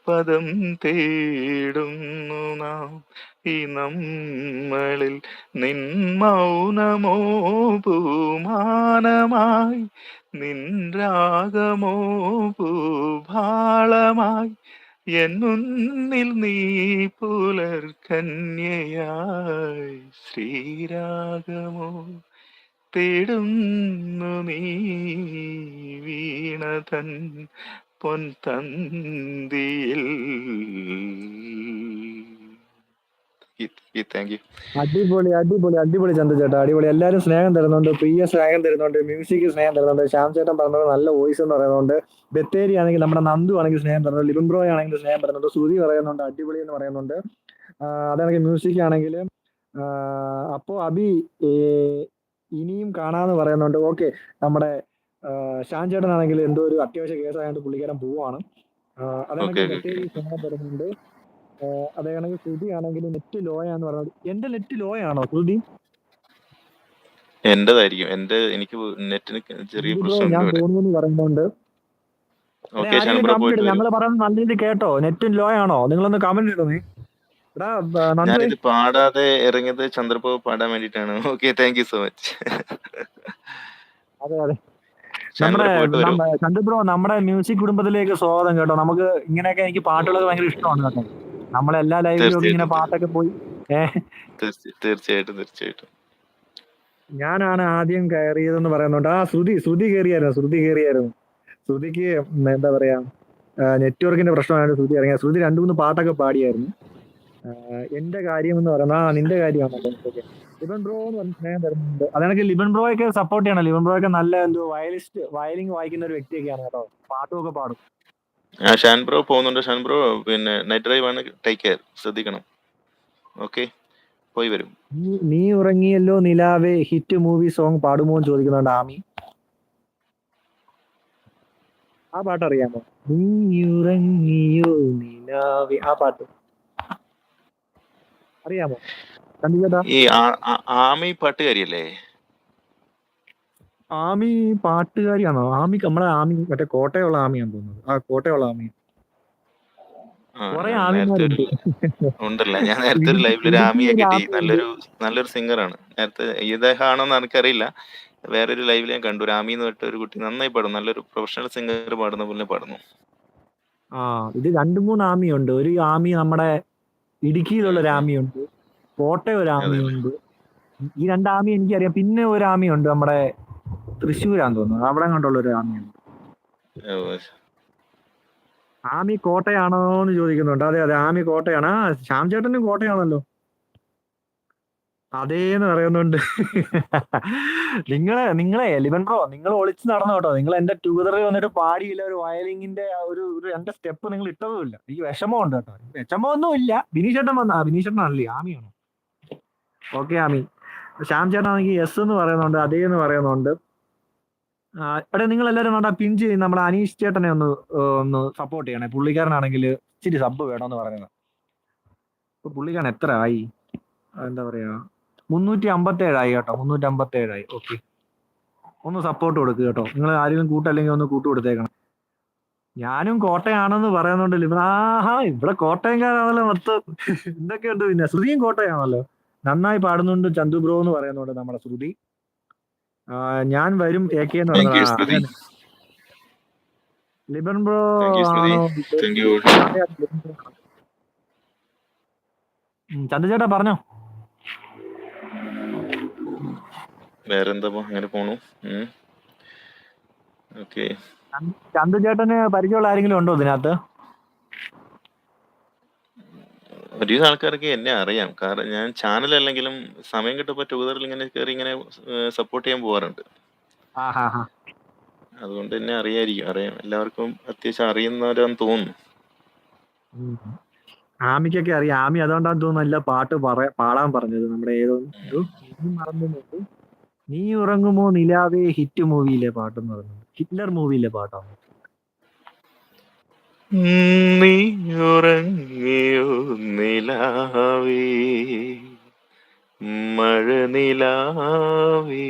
പദം തേടുന്നു നാം. ഈ നമ്മളിൽ നിൻ മൗനമോ പൂമാനമായി, നിൻ രാഗമോ പൂഭാളമായി, എൻ മുന്നിൽ നീ പുലർകന്യയായി. ശ്രീരാഗമോ തേടുന്നു നീ വീണതൻ പൊൻതന്തിയിൽ. Thank you. അടിപൊളി അടിപൊളി അടിപൊളി ചന്തു ചേട്ടാ, അടിപൊളി. എല്ലാരും സ്നേഹം തരുന്നുണ്ട്, പ്രിയ സ്നേഹം തരുന്നുണ്ട്, മ്യൂസിക് സ്നേഹം തരുന്നുണ്ട്, ശ്യാം ചേട്ടൻ പറഞ്ഞത് നല്ല വോയിസ് എന്ന് പറയുന്നുണ്ട്, ബത്തേരി ആണെങ്കിൽ നമ്മുടെ നന്ദു ആണെങ്കിൽ സ്നേഹം തരുന്നുണ്ട്, ലിബൻ ബ്രോയ് ആണെങ്കിൽ സ്നേഹം തരുന്നുണ്ട്, ശ്രുതി പറയുന്നുണ്ട് അടിപൊളി എന്ന് പറയുന്നുണ്ട്. അതാണെങ്കിൽ മ്യൂസിക് ആണെങ്കിൽ അപ്പോ അബി ഏ, ഇനിയും കാണാന്ന് പറയുന്നുണ്ട്. ഓക്കെ, നമ്മുടെ ശ്യാം ചേട്ടനാണെങ്കിൽ എന്തോ ഒരു അത്യാവശ്യ കേസായതുകൊണ്ട് പുള്ളിക്കാരൻ പോവാണ്. ഓക്കെ അതാണെങ്കിൽ ഓക്കെ ബത്തേരി ഓക്കെ. സ്നേഹം തരുന്നുണ്ട്. അതേണെങ്കിൽ ശ്രുതി ആണെങ്കിൽ നെറ്റ് ലോയാന്ന് പറയുന്നത്. എന്റെ നെറ്റ് ലോയാണോ ശ്രുതി? എന്റേതായിരിക്കും. എനിക്ക് നെറ്റിന് ചെറിയ ബ്രോ പ്രശ്നമുണ്ട് ഞാൻ ഇവിടെ. പോകുന്നു പറയുന്നുണ്ട്. ഓക്കെ, ആരെങ്കിലും ബ്രോ കമന്റ് പോയിട്ട് ഇടും, വരൂ. ഞങ്ങൾ പറയുന്നത് നല്ല രീതിയിൽ കേട്ടോ, നെറ്റും ലോ ആണോ, നിങ്ങളൊന്ന് കമന്റ് ഇടുന്നേ. എടാ നന്ദുവേ. ഞാനിത് പാടാതെ ഇറങ്ങിയത് ചന്ദ്രപ്രഭു പാടാൻ വേണ്ടിയിട്ടാണ്. Okay, thank you so much. അതെ അതെ, നമ്മുടെ ഷാൻബ്രോ പോയിട്ട് വരൂ. ചന്തു ബ്രോ നമ്മുടെ മ്യൂസിക് കുടുംബത്തിലേക്ക് സ്വാഗതം കേട്ടോ. നമുക്ക് ഇങ്ങനെയൊക്കെ, എനിക്ക് പാട്ടുകളൊക്കെ ഭയങ്കര ഇഷ്ടമാണ് കേട്ടോ. നമ്മളെല്ലാ ലൈവിലും ഒക്കെ ഇങ്ങനെ തീർച്ചയായിട്ടും പാട്ടൊക്കെ പോയി. തീർച്ചയായിട്ടും തീർച്ചയായിട്ടും. ഞാനാണ് ആദ്യം കയറിയതെന്ന് പറയുന്നുണ്ട്. ശ്രുതി കയറിയായിരുന്നു. ശ്രുതിക്ക് എന്താ പറയാ, നെറ്റ്വർക്കിന്റെ പ്രശ്നമായിട്ട് ശ്രുതി ഇറങ്ങിയ. ശ്രുതി രണ്ടു മൂന്ന് പാട്ടൊക്കെ പാടിയായിരുന്നു. എന്റെ കാര്യം എന്ന് പറയുന്നത് നിന്റെ കാര്യമാണല്ലോ. ഓക്കെ, ലിബൻ ബ്രോ എന്ന് പറഞ്ഞ സ്നേഹം തരുന്നുണ്ട്. അതാണെങ്കിൽ ലിബൻ ബ്രോയൊക്കെ സപ്പോർട്ട് ചെയ്യണം. ലിബൻ ബ്രോയൊക്കെ നല്ല എന്തോ വയലിൻ വായിക്കുന്ന ഒരു വ്യക്തിയൊക്കെയാണ് കേട്ടോ, പാട്ടുമൊക്കെ പാടും. ഷാൻബ്രോ പോകുന്നുണ്ട്. ഷാൻബ്രോ പിന്നെ നൈറ്റ് ഡ്രൈവ് ആണ്, ടേക്ക് കെയർ, ശ്രദ്ധിക്കണം. ഓക്കെ, പോയി വരും. നീ ഉറങ്ങിയല്ലോ നിലാവേ ഹിറ്റ് മൂവി സോങ് പാടുമോ എന്ന് ചോദിക്കുന്നുണ്ട് ആമി. ആ പാട്ട് അറിയാമോ? നീ ഉറങ്ങിയോ നിലാവേ, ആ പാട്ട് അറിയാമോ ചന്ദ്രചേട്ടാ? ഈ ആമി പാട്ടുകാരിയല്ലേ? ആമി പാട്ടുകാരിയാണോ? നമ്മളെ ആമി മറ്റേ കോട്ടയുള്ള ആമിയാന്ന് തോന്നുന്നത്. ആ കോട്ടയുള്ള ആമി. കുറെ ഞാൻ നേരത്തെ ആമിമാരുണ്ട്. ഉണ്ടല്ല, ഞാൻ നേരത്തെ ഒരു ലൈവിൽ ഒരു ആമിയെ ഇടുക്കിയിൽ കിട്ടി. ആമിയുണ്ട്. നല്ലൊരു സിംഗറാണ്. നേരത്തെ ഇദ്ദേഹമാണോന്ന് എനിക്കറിയില്ല. വേറൊരു ലൈവിൽ ഞാൻ കണ്ടു, ഒരു ആമി എന്ന് പറഞ്ഞിട്ട് ഒരു കുട്ടി നന്നായി പാടും. നല്ലൊരു പ്രൊഫഷണൽ സിംഗർ പാടുന്ന പോലെ പാടുന്നു. ഇത് രണ്ടു മൂന്ന് ആമിയുണ്ട്. ഒരു ആമി നമ്മുടെ ഇടുക്കിയിലുള്ള ഒരു ആമിയുണ്ട്, കോട്ടയം ഒരു അതെ അല്ലേ. ആമിയുണ്ട്. ഈ രണ്ട് ആമി എനിക്കറിയാം. പിന്നെ ഒരു ആമിയുണ്ട് നമ്മുടെ തൃശ്ശൂരാന്ന് തോന്നുന്നു, അവിടെ കണ്ടുള്ള ഒരു ആമിയുണ്ട്. ഓ, ആമി കോട്ടയാണോ എന്ന് ചോദിക്കുന്നുണ്ട്. അതെ അതെ, ആമി കോട്ടയാണ്. ശ്യാം ചേട്ടനും കോട്ടയാണല്ലോ. അതേന്ന് പറയുന്നുണ്ട്. നിങ്ങളെ ലിബൻ ബ്രോ, നിങ്ങൾ ഒളിച്ച് നടന്നു കേട്ടോ. നിങ്ങൾ എന്റെ ട്യൂതറിൽ വന്നിട്ട് പാടിയില്ല, ഒരു വയലിങ്ങിന്റെ ഒരു രണ്ട് സ്റ്റെപ്പ് നിങ്ങൾ ഇട്ടതുമില്ല. എനിക്ക് വിഷമമുണ്ട് കേട്ടോ. വിഷമമൊന്നും ഇല്ല. ബിനീഷേട്ടൻ ബിനീഷേട്ടനാണല്ലേ, ആമിയാണോ? ഓക്കെ ആമി. ശ്യാം ചേട്ടനാണെങ്കിൽ എസ് എന്ന് പറയുന്നുണ്ട്, അതേന്ന് പറയുന്നുണ്ട്. എടാ നിങ്ങൾ എല്ലാവരും വേണ്ട പിൻ ചെയ്ത് നമ്മുടെ അനീഷ് ചേട്ടനെ ഒന്ന് സപ്പോർട്ട് ചെയ്യണേ. പുള്ളിക്കാരനാണെങ്കിൽ ഇച്ചിരി സബ് വേണമെന്ന് പറയുന്നത്. ഇപ്പൊ പുള്ളിക്കാരൻ എത്ര ആയി, എന്താ പറയാ, 357 കേട്ടോ, 357. ഓക്കെ, ഒന്ന് സപ്പോർട്ട് കൊടുക്കുക കേട്ടോ. നിങ്ങൾ ആരെങ്കിലും കൂട്ടല്ലെങ്കിൽ ഒന്ന് കൂട്ടു കൊടുത്തേക്കണം. ഞാനും കോട്ടയാണെന്ന് പറയുന്നുണ്ട് ലിബൻ. ഇവിടെ കോട്ടയംകാരാണല്ലോ മൊത്തം. എന്തൊക്കെയുണ്ട് പിന്നെ? ശ്രുതിയും കോട്ടയാണല്ലോ, നന്നായി പാടുന്നുണ്ട് ചന്തു ബ്രോ എന്ന് പറയുന്നുണ്ട് നമ്മുടെ ശ്രുതി. ഞാൻ വരും AK എന്ന് താങ്ക് യു പറയുന്നത്. സ്മൃതി. ലിബൻ ബ്രോ താങ്ക് യു സ്മൃതി. ആണോ? Thank you. ചന്തു ചേട്ടാ പറഞ്ഞോ. വേറെന്താ, അങ്ങനെ പോണു. ഓക്കെ. ചന്തു ചേട്ടന് പരിചയമുള്ള ആരെങ്കിലും ഉണ്ടോ ഇതിനകത്ത്? ഒരുവിധ ആൾക്കാർക്ക് എന്നെ അറിയാം. കാരണം ഞാൻ ചാനൽ അല്ലെങ്കിലും സമയം കിട്ടുമ്പോൾ ട്യൂതറിൽ ഇങ്ങനെ കയറി ഇങ്ങനെ സപ്പോർട്ട് ചെയ്യാൻ പോകാറുണ്ട്. അതുകൊണ്ട് എന്നെ അറിയാം. എല്ലാവർക്കും അത്യാവശ്യം അറിയുന്നവരാന്ന് തോന്നുന്നു. ആമിക്കൊക്കെ അറിയാം. ആമി അതുകൊണ്ടാന്ന് തോന്നുന്നു എല്ലാ പാട്ട് പാടാൻ പറഞ്ഞത്. നമ്മുടെ മറന്നുണ്ട്. നീ ഉറങ്ങുമോ നിലാവേ ഹിറ്റ് മൂവിയിലെ പാട്ടെന്ന് പറയുന്നത്. ഹിറ്റ്ലർ മൂവിയിലെ പാട്ടാണ്. നീ ഉറങ്ങിയോ നിലാവേ, മഴ നിലാവേ,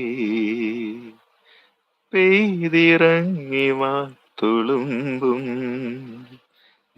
പെയ്തിറങ്ങി തുളുമ്പും